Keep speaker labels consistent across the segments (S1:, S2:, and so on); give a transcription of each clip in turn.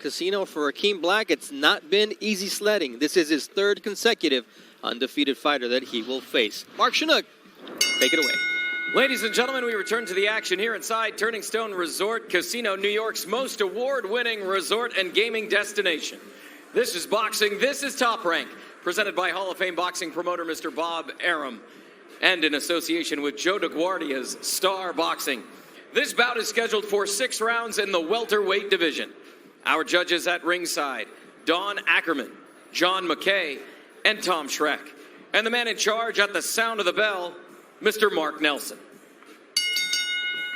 S1: Casino for Akeem Black, it's not been easy sledding. This is his third consecutive undefeated fighter that he will face. Mark Chinook, take it away.
S2: Ladies and gentlemen, we return to the action here inside Turning Stone Resort Casino, New York's most award-winning resort and gaming destination. This is boxing. This is Top Rank, presented by Hall of Fame boxing promoter Mr. Bob Arum, and in association with Joe DeGuardia's Star Boxing. This bout is scheduled for 6 rounds in the welterweight division. Our judges at ringside, Don Ackerman, John McKay, and Tom Schreck. And the man in charge at the sound of the bell, Mr. Mark Nelson.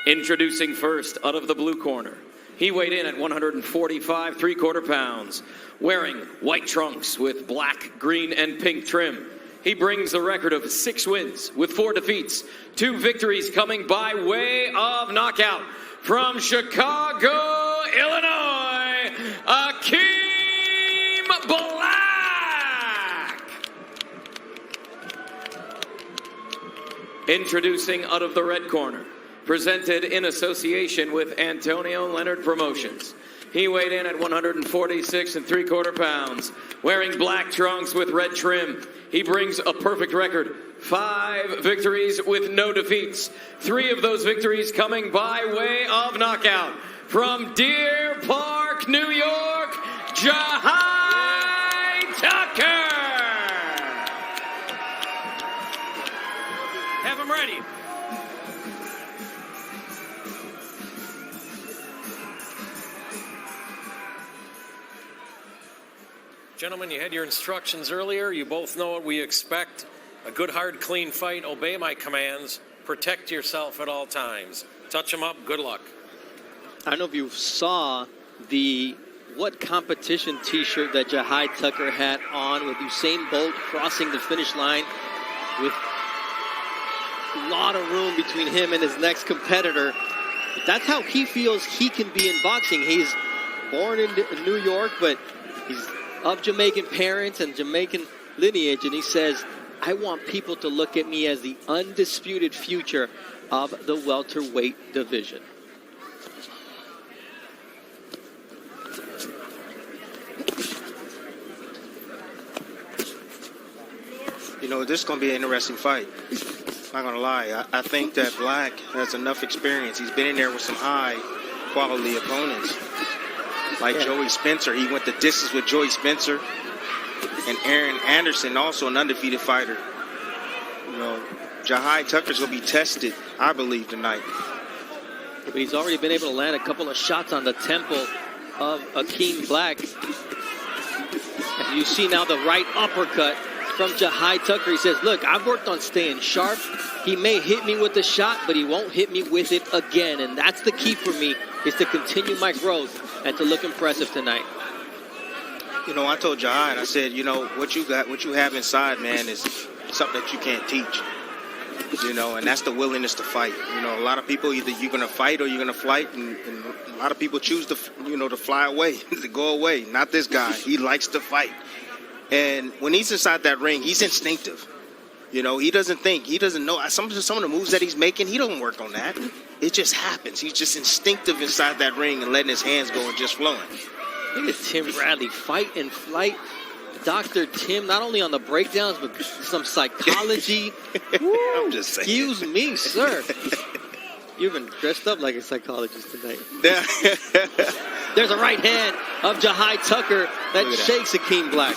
S2: Introducing first, out of the blue corner. He weighed in at 145 3/4 pounds, wearing white trunks with black, green, and pink trim. He brings a record of 6 wins with 4 defeats, 2 victories coming by way of knockout. From Chicago, Illinois, Akeem Black. Introducing out of the red corner, presented in association with Antonio Leonard Promotions. He weighed in at 146 3/4 pounds, wearing black trunks with red trim. He brings a perfect record, 5 victories with no defeats. 3 of those victories coming by way of knockout. From Deer Park, New York, Jahi Tucker. Have him ready.
S3: Gentlemen, you had your instructions earlier. You both know what we expect. A good, hard, clean fight. Obey my commands. Protect yourself at all times. Touch them up. Good luck.
S1: I don't know if you saw the What Competition t-shirt that Jahi Tucker had on with Usain Bolt crossing the finish line with a lot of room between him and his next competitor. But that's how he feels he can be in boxing. He's born in New York, but he's of Jamaican parents and Jamaican lineage, and he says, I want people to look at me as the undisputed future of the welterweight division.
S4: You know, this is going to be an interesting fight. Not going to lie. I think that Black has enough experience. He's been in there with some high-quality opponents. Like Joey Spencer. He went the distance with Joey Spencer. And Aaron Anderson, also an undefeated fighter. You know, Jahi Tucker's going to be tested, I believe, tonight.
S1: But he's already been able to land a couple of shots on the temple of Akeem Black. And you see now the right uppercut from Jahi Tucker. He says, look, I've worked on staying sharp. He may hit me with the shot, but he won't hit me with it again. And that's the key for me, is to continue my growth and to look impressive tonight.
S4: You know, I told Jahi, and I said, you know, what you have inside, man, is something that you can't teach. You know, and that's the willingness to fight. You know, a lot of people, either you're going to fight or you're going to flight, and a lot of people choose to, you know, to fly away, to go away. Not this guy. He likes to fight. And when he's inside that ring, he's instinctive. You know, he doesn't think. He doesn't know. Some of the moves that he's making, he doesn't work on that. It just happens. He's just instinctive inside that ring and letting his hands go and just flowing.
S1: Look at Tim Bradley, fight and flight. Dr. Tim, not only on the breakdowns, but some psychology.
S4: I'm just saying.
S1: Excuse me, sir. You've been dressed up like a psychologist tonight. There's a right hand of Jahi Tucker that shakes Akeem Black.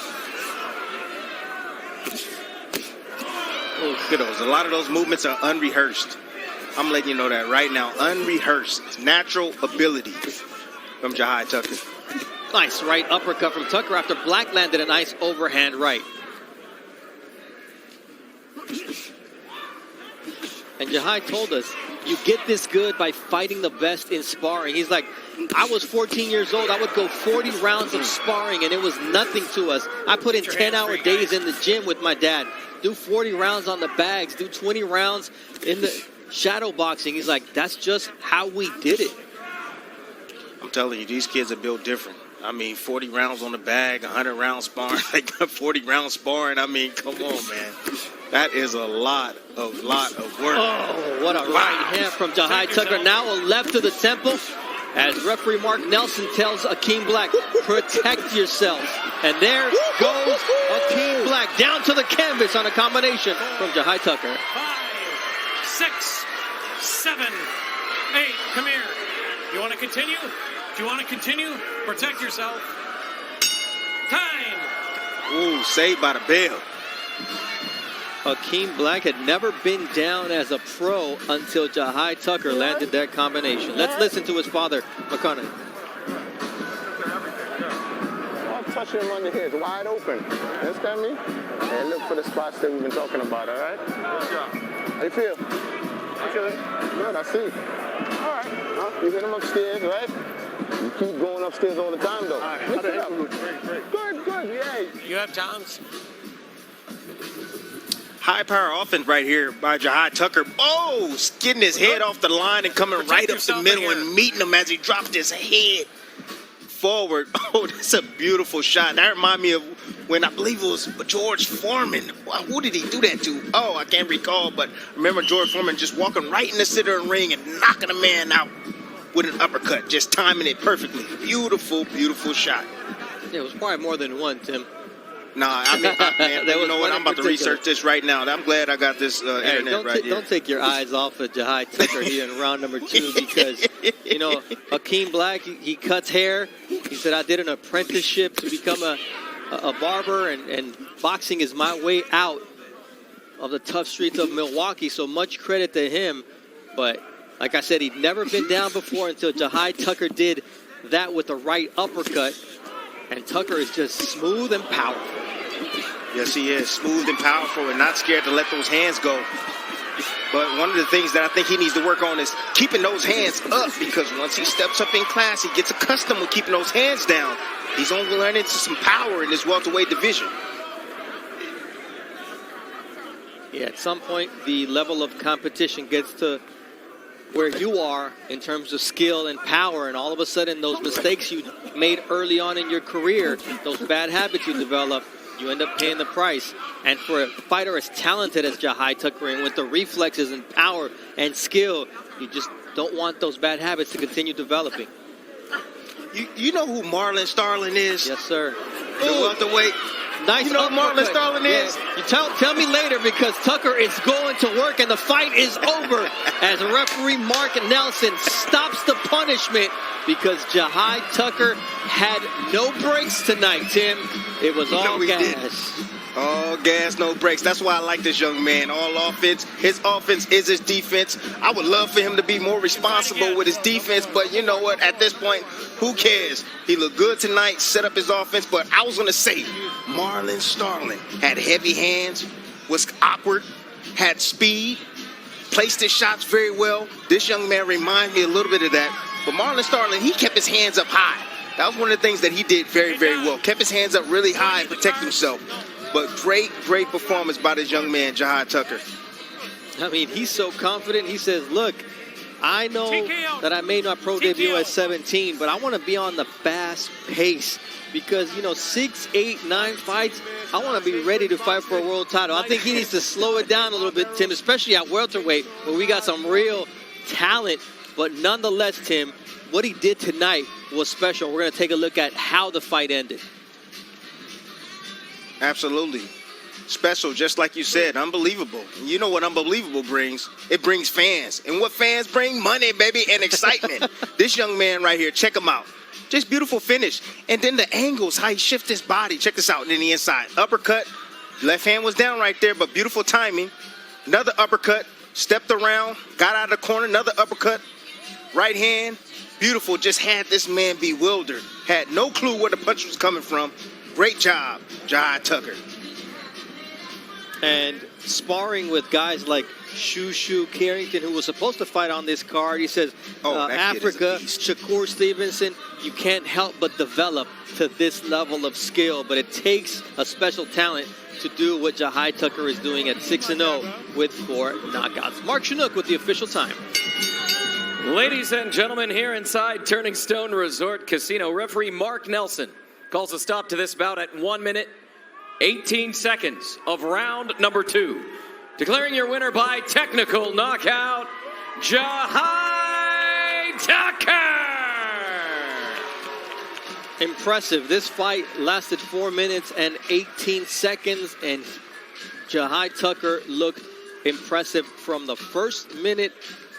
S4: Oh, look at those. A lot of those movements are unrehearsed. I'm letting you know that right now. Unrehearsed. Natural ability from Jahi Tucker.
S1: Nice right uppercut from Tucker after Black landed a nice overhand right. And Jahi told us, you get this good by fighting the best in sparring. He's like, I was 14 years old. I would go 40 rounds of sparring, and it was nothing to us. I put in 10-hour days in the gym with my dad. Do 40 rounds on the bags. Do 20 rounds in the shadow boxing. He's like, that's just how we did it.
S4: I'm telling you, these kids are built different. I mean, 40 rounds on the bag, 100 rounds sparring. They got 40 rounds sparring. I mean, come on, man. That is a lot of work.
S1: Oh, what a right hand from Jahi Tucker. Now a left to the temple. as referee Mark Nelson tells Akeem Black, protect yourself. And there goes Akeem Black down to the canvas on a combination from Jahi Tucker.
S3: 5, 6, 7, 8. Come here. You want to continue? Do you want to continue? Protect yourself. Time.
S4: Ooh, saved by the bell.
S1: Akeem Black had never been down as a pro until Jahi Tucker landed that combination. Let's listen to his father, McConaughey.
S5: I'll touch him on the head, wide open. Understand me? And look for the spots that we've been talking about, all right? How you feel? I feel it. Good, I see. All right. You hit him upstairs, right? You keep going upstairs all the time, though. All right. Mix it up. Good, yeah.
S3: You have Tom's?
S4: High power offense right here by Jahi Tucker. Oh, getting his head off the line and coming right up the middle and meeting him as he dropped his head forward. Oh, that's a beautiful shot. That reminds me of when I believe it was George Foreman. Wow, who did he do that to? Oh, I can't recall, but I remember George Foreman just walking right in the center of the ring and knocking a man out with an uppercut, just timing it perfectly. Beautiful, beautiful shot.
S1: Yeah, it was probably more than one, Tim.
S4: Nah, I mean, man, you know what? I'm about to research this right now. I'm glad I got this internet right here.
S1: Don't take your eyes off of Jahi Tucker here in round number 2 because, you know, Akeem Black, he cuts hair. He said, I did an apprenticeship to become a barber, and boxing is my way out of the tough streets of Milwaukee. So much credit to him. But like I said, he'd never been down before until Jahi Tucker did that with the right uppercut. And Tucker is just smooth and powerful.
S4: Yes, he is. Smooth and powerful and not scared to let those hands go. But one of the things that I think he needs to work on is keeping those hands up, because once he steps up in class, he gets accustomed with keeping those hands down. He's only learning into some power in this welterweight division.
S1: Yeah, at some point, the level of competition gets to where you are in terms of skill and power, and all of a sudden those mistakes you made early on in your career, those bad habits you develop, you end up paying the price. And for a fighter as talented as Jahi Tucker, and with the reflexes and power and skill, you just don't want those bad habits to continue developing.
S4: You know who Marlon Starling is?
S1: Yes, sir.
S4: The welterweight.
S1: Nice.
S4: You know who Marlon Starling is?
S1: You tell me later, because Tucker is going to work and the fight is over as referee Mark Nelson stops the punishment because Jahi Tucker had no breaks tonight, Tim. It was all gas.
S4: All gas, no breaks. That's why I like this young man. All offense. His offense is his defense. I would love for him to be more responsible with his defense, but you know what? At this point, who cares? He looked good tonight, set up his offense, but I was going to say Marlon Starling had heavy hands, was awkward, had speed, placed his shots very well. This young man reminds me a little bit of that. But Marlon Starling, he kept his hands up high. That was one of the things that he did very, very well. Kept his hands up really high and protect himself. But great performance by this young man, Jahi Tucker.
S1: I mean, he's so confident. He says, look, I know that I made my pro debut at 17, but I want to be on the fast pace because, 6, 8, 9 fights, I want to be ready to fight for a world title. I think he needs to slow it down a little bit, Tim, especially at welterweight where we got some real talent. But nonetheless, Tim, what he did tonight was special. We're going to take a look at how the fight ended.
S4: Absolutely. Special, just like you said. Unbelievable. You know what unbelievable brings? It brings fans. And what fans bring? Money, baby, and excitement. This young man right here, check him out. Just beautiful finish. And then the angles, how he shifts his body. Check this out. And then the inside. Uppercut. Left hand was down right there, but beautiful timing. Another uppercut. Stepped around. Got out of the corner. Another uppercut. Right hand. Beautiful. Just had this man bewildered. Had no clue where the punch was coming from. Great job, Jahi Tucker.
S1: And sparring with guys like Shushu Carrington, who was supposed to fight on this card. He says, Africa, Shakur Stevenson, you can't help but develop to this level of skill. But it takes a special talent to do what Jahi Tucker is doing at 6-0 with 4 knockouts. Mark Chinook with the official time.
S2: Ladies and gentlemen, here inside Turning Stone Resort Casino, referee Mark Nelson calls a stop to this bout at 1 minute, 18 seconds of round number 2. Declaring your winner by technical knockout, Jahi Tucker!
S1: Impressive. This fight lasted 4 minutes and 18 seconds, and Jahi Tucker looked impressive from the first minute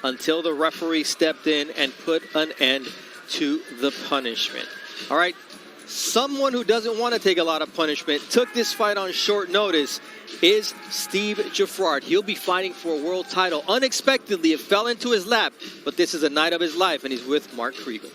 S1: until the referee stepped in and put an end to the punishment. All right, someone who doesn't want to take a lot of punishment took this fight on short notice is Steve Jaffrard. He'll be fighting for a world title. Unexpectedly, it fell into his lap, but this is a night of his life, and he's with Mark Kriegel.